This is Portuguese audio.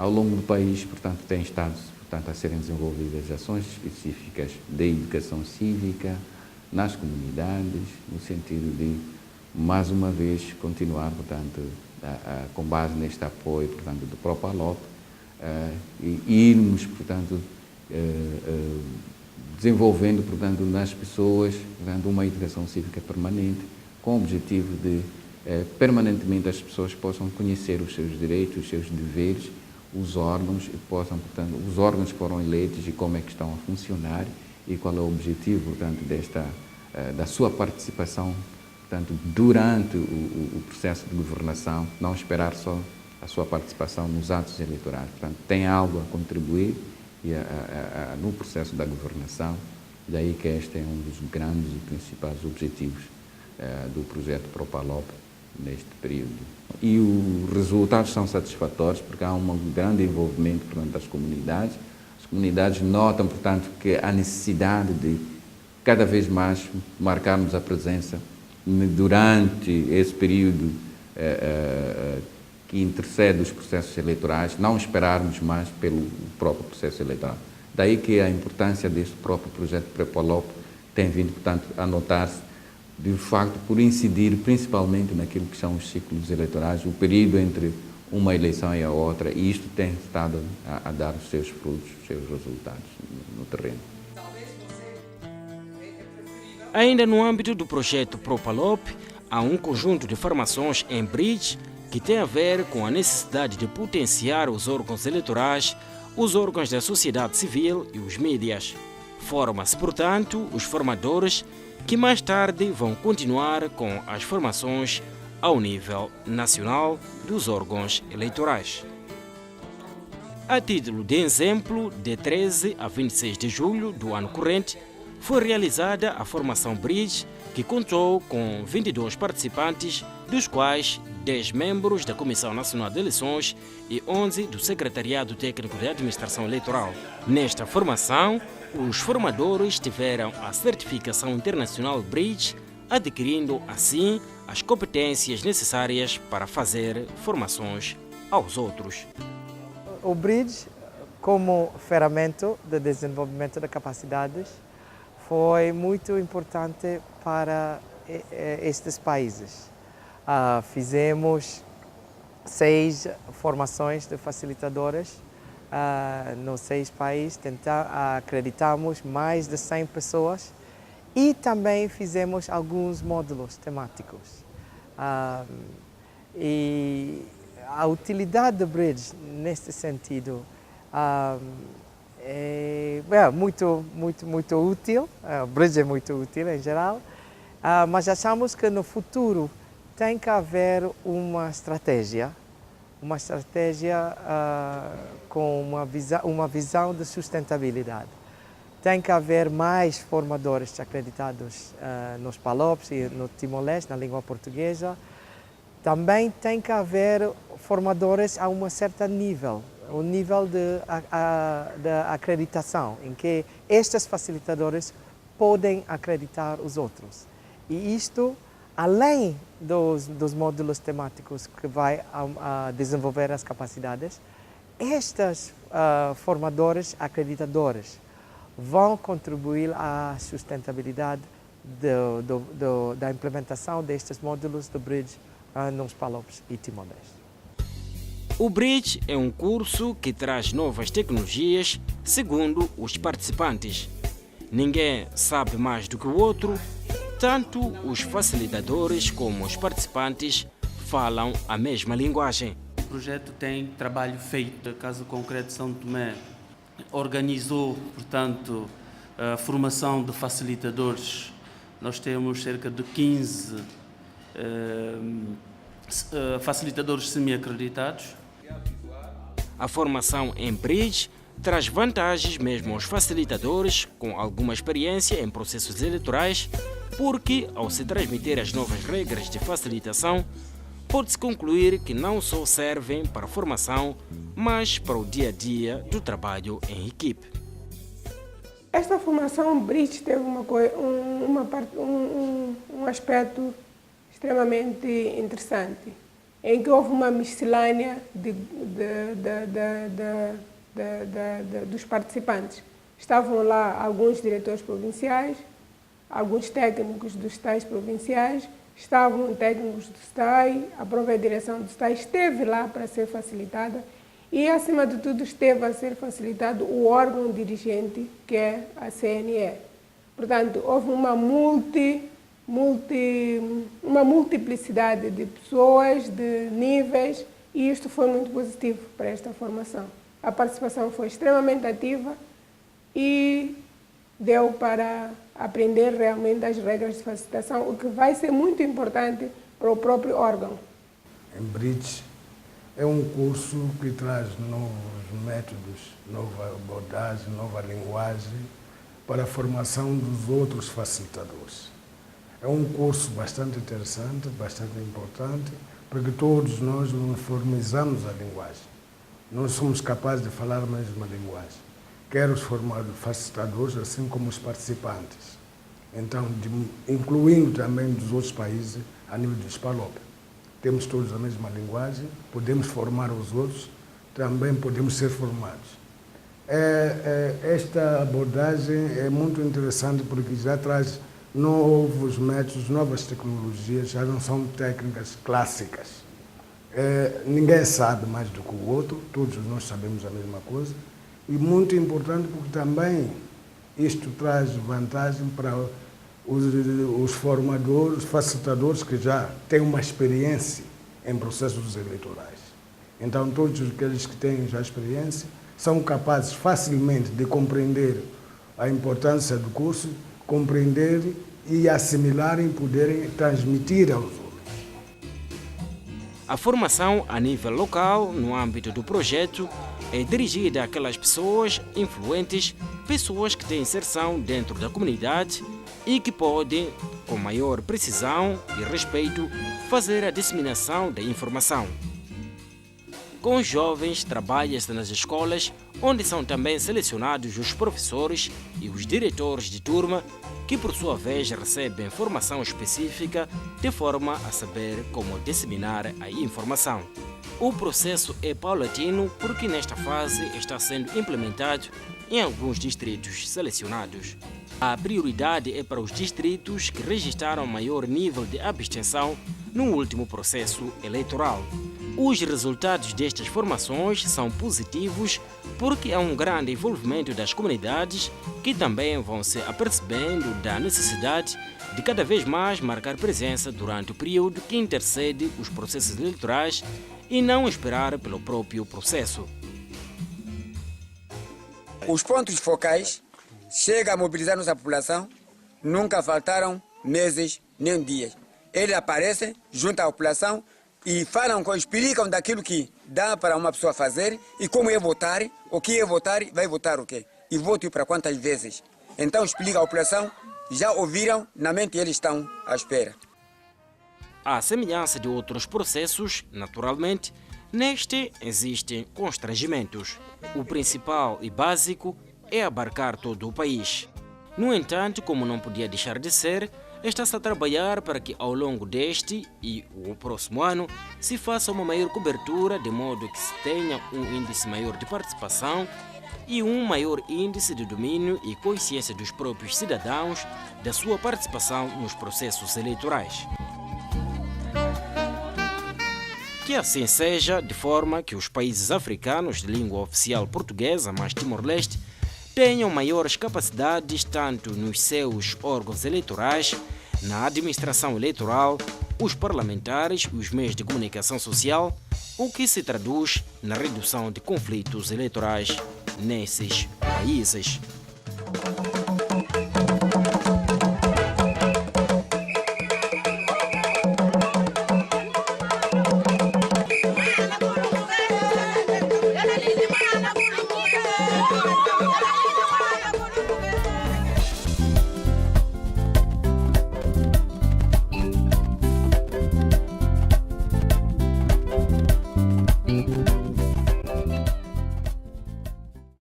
Ao longo do país, portanto, tem estado, portanto, a serem desenvolvidas ações específicas de educação cívica nas comunidades, no sentido de, mais uma vez, continuar, portanto, com base neste apoio, portanto, do Propalop, e irmos, portanto, desenvolvendo, portanto, nas pessoas, portanto, uma educação cívica permanente, com o objetivo de permanentemente as pessoas possam conhecer os seus direitos, os seus deveres, os órgãos, e possam, portanto, os órgãos que foram eleitos e como é que estão a funcionar e qual é o objetivo, portanto, da sua participação, portanto, durante o processo de governação, não esperar só a sua participação nos atos eleitorais. Portanto, tem algo a contribuir no processo da governação, daí que este é um dos grandes e principais objetivos do projeto Propalop neste período. E os resultados são satisfatórios porque há um grande envolvimento, portanto, das comunidades. As comunidades notam, portanto, que há necessidade de cada vez mais marcarmos a presença durante esse período que intercede os processos eleitorais, não esperarmos mais pelo próprio processo eleitoral. Daí que a importância deste próprio projeto Propalop tem vindo, portanto, a notar-se, de facto, por incidir principalmente naquilo que são os ciclos eleitorais, o período entre uma eleição e a outra, e isto tem estado a dar os seus frutos, os seus resultados no terreno. Ainda no âmbito do projeto Propalop, há um conjunto de formações em bridge que tem a ver com a necessidade de potenciar os órgãos eleitorais, os órgãos da sociedade civil e os mídias. Forma-se, portanto, os formadores que mais tarde vão continuar com as formações ao nível nacional dos órgãos eleitorais. A título de exemplo, de 13 a 26 de julho do ano corrente, foi realizada a formação Bridge, que contou com 22 participantes, dos quais 10 membros da Comissão Nacional de Eleições e 11 do Secretariado Técnico de Administração Eleitoral. Nesta formação, os formadores tiveram a certificação internacional Bridge, adquirindo assim as competências necessárias para fazer formações aos outros. O Bridge, como ferramenta de desenvolvimento de capacidades, foi muito importante para estes países. Fizemos 6 formações de facilitadores nos 6 países, acreditamos mais de 100 pessoas e também fizemos alguns módulos temáticos. E a utilidade do Bridge neste sentido é muito útil. O Bridge é muito útil em geral, mas achamos que no futuro tem que haver uma estratégia com uma visão de sustentabilidade. Tem que haver mais formadores acreditados nos PALOPs e no Timor-Leste, na língua portuguesa. Também tem que haver formadores a um certo nível, o nível de acreditação, em que estes facilitadores podem acreditar os outros. E isto, além dos módulos temáticos que vai desenvolver as capacidades, estes formadores acreditadores vão contribuir à sustentabilidade da implementação destes módulos do Bridge nos PALOPs e Timor-Leste. O Bridge é um curso que traz novas tecnologias, segundo os participantes. Ninguém sabe mais do que o outro, tanto os facilitadores como os participantes falam a mesma linguagem. O projeto tem trabalho feito. O caso concreto de São Tomé organizou, portanto, a formação de facilitadores. Nós temos cerca de 15 facilitadores semi-acreditados. A formação em Bridge traz vantagens mesmo aos facilitadores com alguma experiência em processos eleitorais, porque, ao se transmitir as novas regras de facilitação, pode-se concluir que não só servem para a formação, mas para o dia-a-dia do trabalho em equipe. Esta formação Bridge teve um aspecto extremamente interessante. em que houve uma miscelânea dos participantes. Estavam lá alguns diretores provinciais, alguns técnicos dos STAIs provinciais, estavam técnicos do STAI, a própria direção do STAI esteve lá para ser facilitada e, acima de tudo, esteve a ser facilitado o órgão dirigente, que é a CNE. Portanto, houve uma multiplicidade de pessoas, de níveis, e isto foi muito positivo para esta formação. A participação foi extremamente ativa e deu para aprender realmente as regras de facilitação, o que vai ser muito importante para o próprio órgão. Embridge é um curso que traz novos métodos, nova abordagem, nova linguagem para a formação dos outros facilitadores. É um curso bastante interessante, bastante importante, porque todos nós uniformizamos a linguagem. Nós somos capazes de falar a mesma linguagem, quer os formados facilitadores, assim como os participantes. Então, incluindo também dos outros países a nível do SPALOP. Temos todos a mesma linguagem, podemos formar os outros, também podemos ser formados. Esta abordagem é muito interessante porque já traz novos métodos, novas tecnologias, já não são técnicas clássicas. Ninguém sabe mais do que o outro, todos nós sabemos a mesma coisa. E muito importante porque também isto traz vantagem para os formadores, os facilitadores que já têm uma experiência em processos eleitorais. Então, todos aqueles que têm já experiência são capazes facilmente de compreender a importância do curso, compreender e assimilar e poderem transmitir aos outros. A formação a nível local, no âmbito do projeto, é dirigida àquelas pessoas influentes, pessoas que têm inserção dentro da comunidade e que podem, com maior precisão e respeito, fazer a disseminação da informação. Com os jovens, trabalha-se nas escolas, onde são também selecionados os professores e os diretores de turma, que por sua vez recebem formação específica de forma a saber como disseminar a informação. O processo é paulatino porque nesta fase está sendo implementado em alguns distritos selecionados. A prioridade é para os distritos que registraram maior nível de abstenção no último processo eleitoral. Os resultados destas formações são positivos porque há um grande envolvimento das comunidades que também vão se apercebendo da necessidade de cada vez mais marcar presença durante o período que intercede os processos eleitorais e não esperar pelo próprio processo. Os pontos focais chegam a mobilizar nossa população, nunca faltaram meses nem dias. Eles aparecem junto à população e falam, explicam daquilo que dá para uma pessoa fazer e como é votar, o que é votar, vai votar o quê? E voto para quantas vezes. Então explica à população, já ouviram, na mente eles estão à espera. À semelhança de outros processos, naturalmente, neste existem constrangimentos. O principal e básico é abarcar todo o país. No entanto, como não podia deixar de ser, está-se a trabalhar para que ao longo deste e o próximo ano se faça uma maior cobertura de modo que se tenha um índice maior de participação e um maior índice de domínio e consciência dos próprios cidadãos da sua participação nos processos eleitorais. Que assim seja, de forma que os países africanos de língua oficial portuguesa, mais Timor-Leste, tenham maiores capacidades tanto nos seus órgãos eleitorais, na administração eleitoral, os parlamentares e os meios de comunicação social, o que se traduz na redução de conflitos eleitorais nesses países.